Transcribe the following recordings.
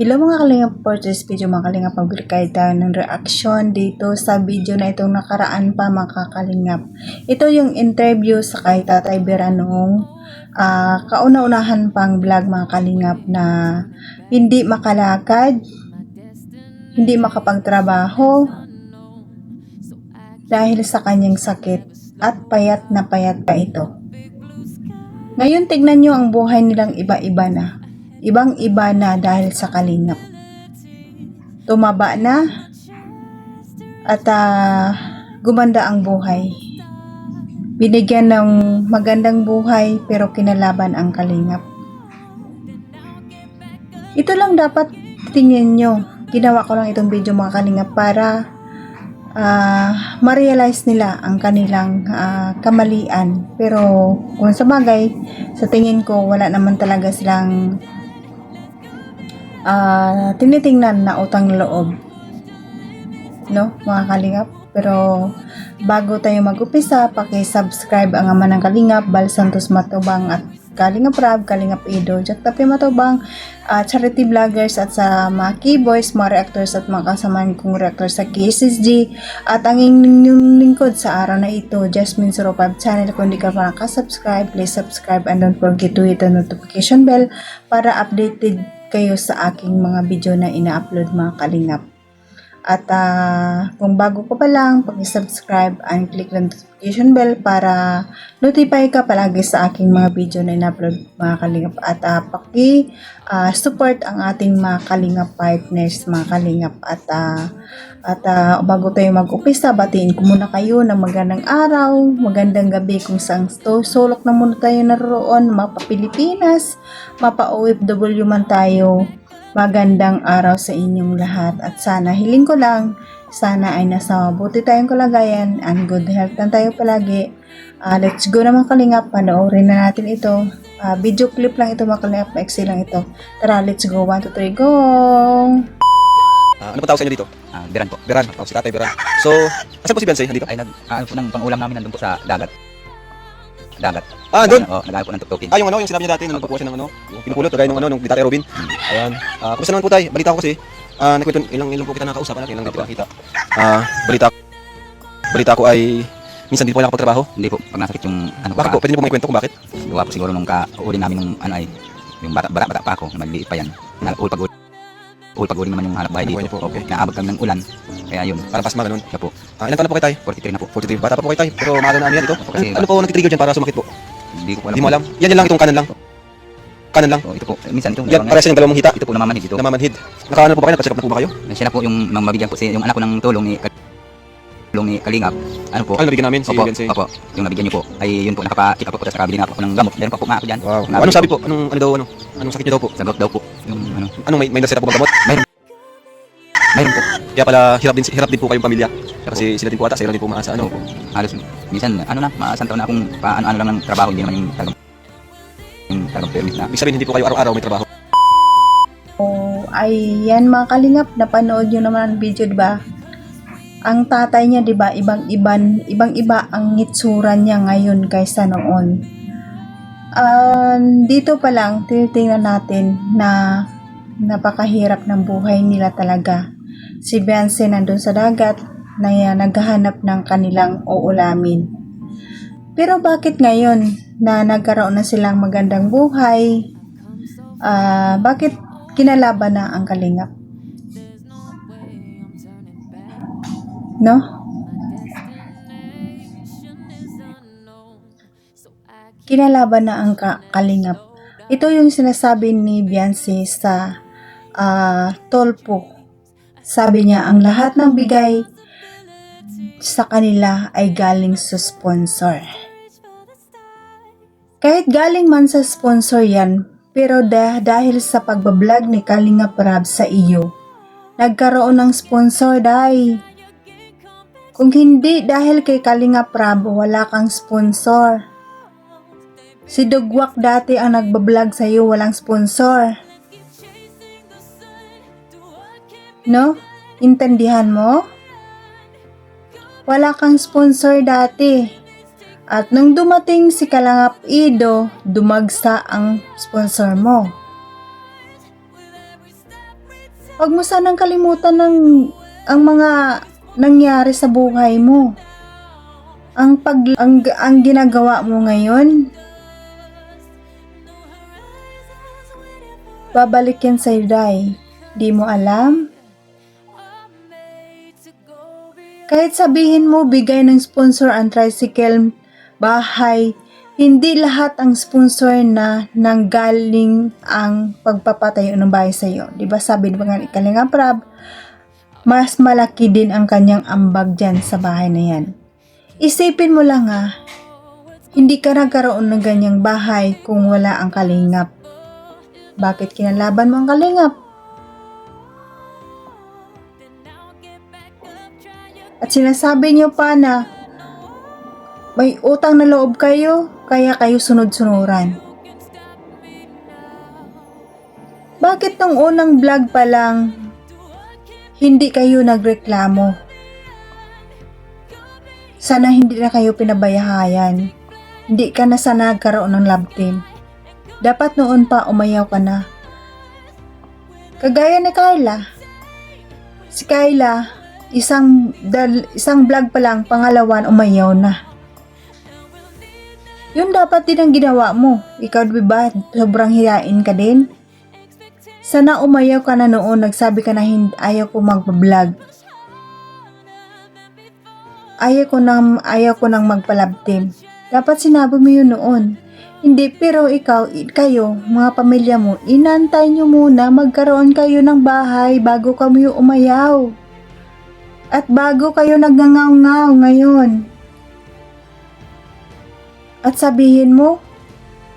Hello mga kalingap, for this video mga kalingap, magbigay tayo ng reaction dito sa video na itong nakaraan pa mga kalingap. Ito yung interview sa kay Tatay Vera noong kauna-unahan pang vlog mga kalingap na hindi makalakad, hindi makapagtrabaho dahil sa kanyang sakit at payat na payat pa ito. Ngayon tignan nyo ang buhay nilang iba-iba na. Ibang-iba na dahil sa kalingap. Tumaba na at gumanda ang buhay. Binigyan ng magandang buhay pero kinalaban ang kalingap. Ito lang dapat tingin nyo. Ginawa ko lang itong video mga kalingap para ma-realize nila ang kanilang kamalian. Pero kung sa bagay, sa tingin ko wala naman talaga silang tinitingnan na utang loob, no mga kalingap. Pero bago tayo mag-upisa, paki-subscribe ang ama ng kalingap, Bal Santos Matubang at Kalingap Rab, Kalingap Ido, Jack Tapi Matubang, charity vloggers at sa mga keyboys, mga reactors at mga kasamahan kong reactors sa KSSG at ang inyong lingkod sa araw na ito, Jasmine 05 channel. Kung di ka pa nakasubscribe, please subscribe and don't forget to hit the notification bell para updated kayo sa aking mga video na ina-upload mga kalingap. At kung bago ka pa lang, pag-subscribe and click the notification bell para notify ka palagi sa aking mga video na ina-upload mga kalingap. At support ang ating mga kalingap partners mga kalingap. At bago tayo mag-upisa, batiin ko muna kayo ng magandang araw, magandang gabi kung saan sulok na muna tayo naroon, mapa Pilipinas, mapa OFW man tayo. Magandang araw sa inyong lahat at sana hiling ko lang, sana ay nasa mabuti tayong kalagayan and good health lang tayo palagi. Let's go naman kalingap, panoorin na natin ito. Video clip lang ito mga kalingap, maiksi lang ito. Tara, let's go, 1, 2, 3, go! Ano po tawag sa inyo dito? Beran po. Beran, si Tatay Beran. So, asan po si Beyonce? Nandito? Ay ano po ng pang-ulam namin nandun po sa dagat. Doon? Oo, naghahanap po ng tuktukin. Yung sinabi niya dati, nung nagpakuha siya ng pinupulot, kagaya nung ni Tatay Robin. Ayan. Kumusta naman po tayo? Balita ko kasi, nagkwento, ilang po kita nakakausap, ilang dito nakita. Balita ko ay, minsan dito po lang kapagtrabaho. Hindi po, pag nasakit yung Bakit po? Pwede niyo po may kwento kung bakit? Gawa po siguro nung kauli namin nung yung bata pa ako, na magliit pa yan. Pag-uli naman yung hanap bahay dito. Okay. Naabot kami ng ulan. Kaya yun. Para pasma, ganun. Kaya po, Ilan taon na po kayo tayo? 43 na po. 43. Bata pa po kayo tayo. Pero maaga na yan ito. Kasi, Ano po nag-trigger dyan para sumakit po? Hindi ko Hindi mo alam. Yan lang, itong kanan lang. Kanan lang. Ito po, minsan ito. Yan, para sa yung dalawang hita. Ito po namamanhid ito. Namamanhid. Nakaano po ba kayo? Nakacheck up na po ba kayo? Siya na po yung mabigyan po yung anak ko ng tulong ni Kalingap. Ano po? Ano nabigyan namin si Beyonce? Opo, yung nabigyan niyo po ay yun po, nakapa-check up po tapos nakabili na po ako ng gamot. Meron pa po nga ako dyan. Wow. Anong sabi po? Anong sakit niyo daw po? Sagot daw po. Yung Anong may nasira po bang gamot? mayroon po. Kaya pala hirap din po kayong pamilya. Kasi sila din po ata, sila din po maasa. Ano? Halos minsan maasan taon na akong paano lang ng trabaho, hindi naman yung talagang permit na. Ibig sabihin hindi po kayo araw-araw may trabaho. Ay yan mga kalingap, napanood nyo naman ang video diba? Ang tatay niya diba, ibang-iba ang ngitsura niya ngayon kaysa noon. Dito pa lang tinitingnan natin na napakahirap ng buhay nila talaga. Si Beyonce nandun sa dagat na naghahanap ng kanilang uulamin. Pero bakit ngayon na nagkaroon na silang magandang buhay, bakit kinalaban na ang kalingap? No? Kinalaban na ang kalingap. Ito yung sinasabi ni Beyonce sa Tolpo. Sabi niya, ang lahat ng bigay sa kanila ay galing sa sponsor. Kahit galing man sa sponsor yan, pero dahil sa pagbablog ni Kalingap Rab sa iyo, nagkaroon ng sponsor dahil. Kung hindi dahil kay Kalingap Rab, wala kang sponsor. Si Dugwak dati ang nagbablog sa iyo, walang sponsor. No? Intindihan mo? Wala kang sponsor dati. At nung dumating si Kalingap Ido, dumagsa ang sponsor mo. Huwag mo sanang kalimutan ang mga nangyari sa buhay mo. Ang ginagawa mo ngayon, babalik yan sa'yo, Day. Di mo alam? Kahit sabihin mo, bigay ng sponsor ang tricycle, bahay, hindi lahat ang sponsor na nanggaling ang pagpapatayo ng bahay sa'yo. Diba sabi ni Kalinga Prab, mas malaki din ang kanyang ambag dyan sa bahay na yan. Isipin mo lang hindi ka nagkaroon ng ganyang bahay kung wala ang Kalingap. Bakit kinalaban mo ang Kalingap? At sinasabi niyo pa na may utang na loob kayo, kaya kayo sunod-sunuran. Bakit nung unang vlog pa lang, hindi kayo nagreklamo? Sana hindi na kayo pinabayahayan. Hindi ka na sana nagkaroon ng love team. Dapat noon pa umayaw ka na. Kagaya ni Kyla. Si Kyla, isang vlog pa lang, pangalawan umayaw na. Yun dapat din ang ginawa mo. Ikaw diba, sobrang hiyain ka din? Sana umayaw ka na noon, nagsabi ka na ayaw ko mag-vlog. Ayaw ko nang magpa-love-team. Dapat sinabi mo yun noon. Hindi, pero kayo, mga pamilya mo, inantay nyo muna magkaroon kayo ng bahay bago kayo umayaw. At bago kayo nagngangaw ngayon. At sabihin mo,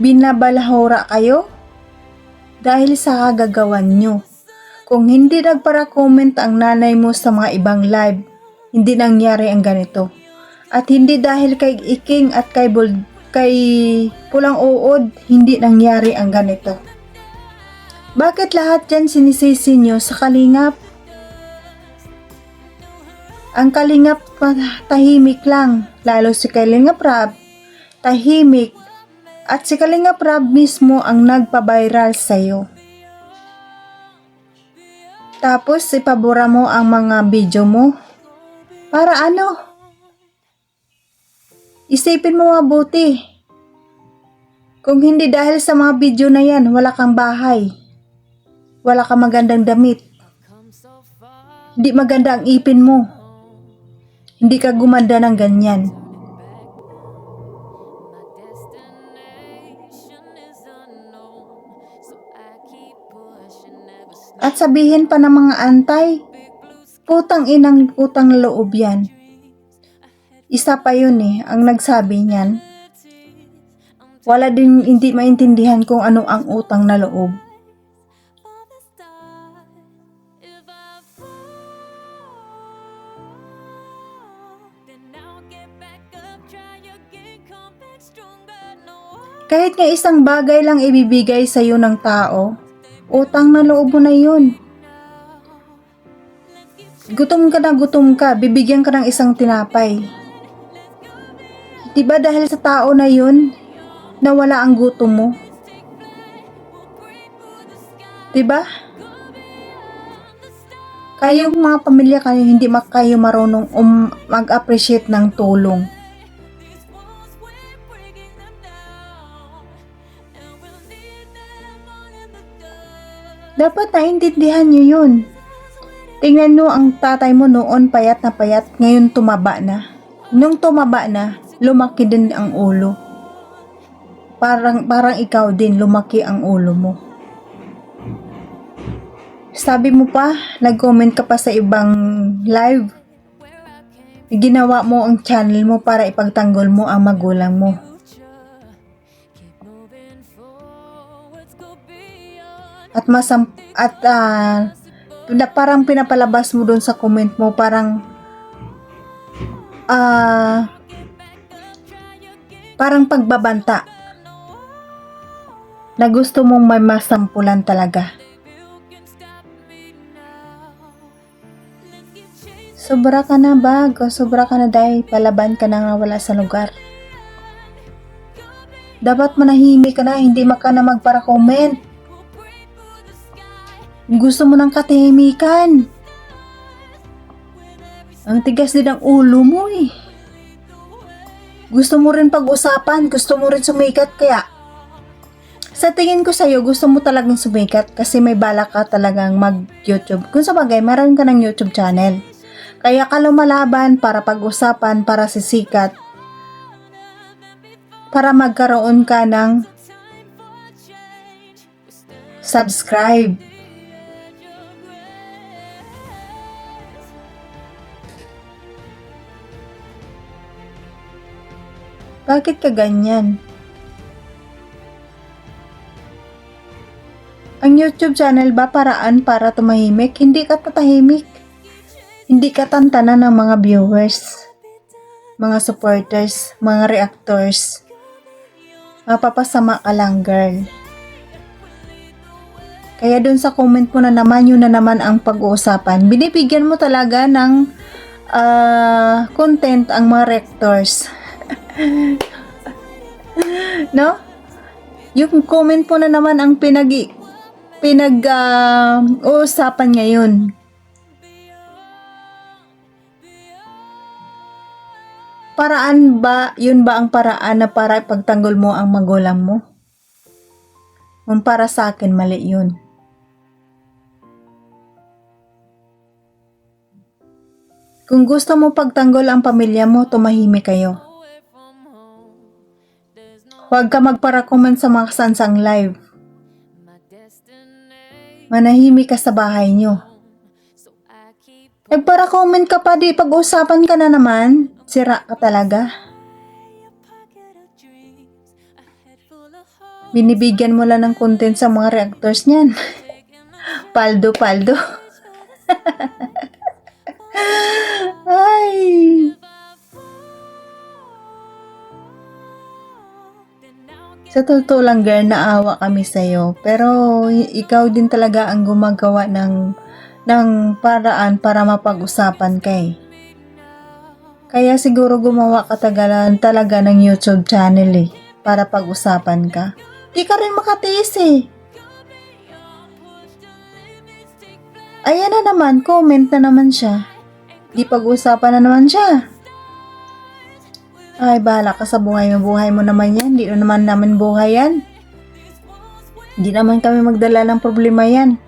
binabalahura kayo dahil sa kagagawan nyo. Kung hindi nagpara-comment ang nanay mo sa mga ibang live, hindi nangyari ang ganito. At hindi dahil kay Iking at kay Pulang Uod, hindi nangyari ang ganito. Bakit lahat yan sinisisi nyo sa Kalingap? Ang Kalingap tahimik lang, lalo si Kalinga Prab, tahimik. At si Kalinga Prab mismo ang nagpa-viral sa'yo. Tapos ipabura mo ang mga video mo. Para ano? Isipin mo mabuti. Kung hindi dahil sa mga video na yan, wala kang bahay. Wala kang magandang damit. Hindi maganda ang ipin mo. Hindi ka gumanda ng ganyan. At sabihin pa ng mga antay, putang inang putang loob yan. Isa pa yun ang nagsabi niyan. Wala din, hindi maintindihan kung ano ang utang na loob. Kahit nga isang bagay lang ibibigay sa iyo ng tao, utang na loob mo na yun. Gutom ka, bibigyan ka ng isang tinapay. Diba dahil sa tao na yun, nawala ang gutom mo? Diba? Kayong mga pamilya kayo, hindi kayo marunong mag-appreciate ng tulong. Dapat naintindihan nyo yun. Tingnan nyo ang tatay mo noon payat na payat, ngayon tumaba na. Nung tumaba na, lumaki din ang ulo. Parang ikaw din, lumaki ang ulo mo. Sabi mo pa, nag-comment ka pa sa ibang live. Ginawa mo ang channel mo para ipagtanggol mo ang magulang mo. At parang pinapalabas mo doon sa comment mo, parang pagbabanta na gusto mong may masampulan talaga. Sobra ka na bago, sobra ka na dahil palaban ka na nga wala sa lugar. Dapat manahimik ka na, hindi ka na magpara-comment. Gusto mo ng katahimikan. Ang tigas din ang ulo mo eh. Gusto mo rin pag-usapan, gusto mo rin sumikat, kaya sa tingin ko sa'yo, gusto mo talagang sumikat kasi may balak ka talagang mag-YouTube. Kung sa bagay, meron ka ng YouTube channel. Kaya ka lumalaban para pag-usapan, para sisikat, para magkaroon ka ng subscribe. Bakit ka ganyan? Ang YouTube channel ba paraan para tumahimik? Hindi ka tatahimik. Hindi ka tantanan ng mga viewers, mga supporters, mga reactors. Mapapasama ka lang, girl. Kaya dun sa comment mo na naman, yun na naman ang pag-uusapan. Binibigyan mo talaga ng content ang mga reactors. No? Yung comment po na naman ang uusapan ngayon. Paraan ba, yun ba ang paraan na para ipagtanggol mo ang magulang mo? Kung para sa akin, mali yun. Kung gusto mo pagtanggol ang pamilya mo, tumahimik kayo. Huwag ka magpara-comment sa mga sansang live. Manahimik ka sa bahay nyo. Nagpara-comment ka pa, di pag-usapan ka na naman. Sira ka talaga. Binibigyan mo lang ng content sa mga reactors niyan. Paldo. Ay. Sa totoo lang, girl, naawa kami sa'yo. Pero ikaw din talaga ang gumagawa ng paraan para mapag-usapan kay. Kaya siguro gumawa ka talaga ng YouTube channel eh, para pag-usapan ka. Di ka rin makatiis eh. Ayan na naman, comment na naman siya. Di pag-usapan na naman siya. Ay, bahala ka sa buhay mo. Buhay mo naman yan. Di naman namin buhay yan. Di naman kami magdala ng problema yan.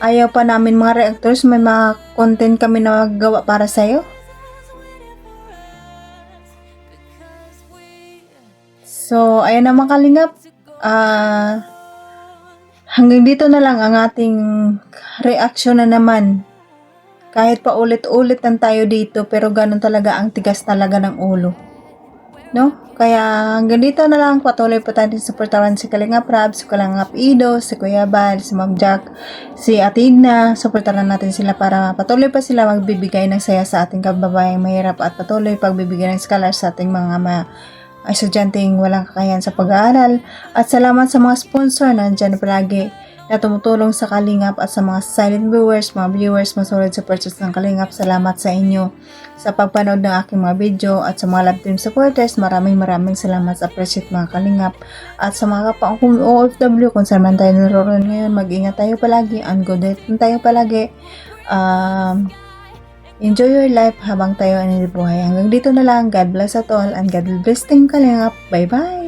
Ayaw pa namin mga reactors, may mga content kami na magawa para sa'yo. So, ayan naman kalingap. Hanggang dito na lang ang ating reaction na naman. Kahit pa ulit-ulit lang tayo dito, pero ganun talaga ang tigas talaga ng ulo. No? Kaya hanggang dito na lang, patuloy pa tayo supportahan si Kalingap Rab, si Kalingap Ido, si Kuya Bal, si Ma'am Jack, si Atigna. Supportahan natin sila para patuloy pa sila magbibigay ng saya sa ating kababayang mahirap at patuloy pagbibigay ng scholar sa ating mga estudyanteng walang kakayahan sa pag-aaral. At salamat sa mga sponsor na andyan palagi na tumutulong sa Kalingap at sa mga silent viewers, mga mga solid supporters ng Kalingap. Salamat sa inyo sa pagpanood ng aking mga video at sa mga love team supporters. Maraming salamat sa appreciate mga Kalingap. At sa mga kapwa kong OFW, kung saan man tayo naroon ngayon, mag-ingat tayo palagi, and good health tayo palagi. Enjoy your life habang tayo ay buhay. Hanggang dito na lang. God bless at all and God will bless Team Kalingap. Bye-bye!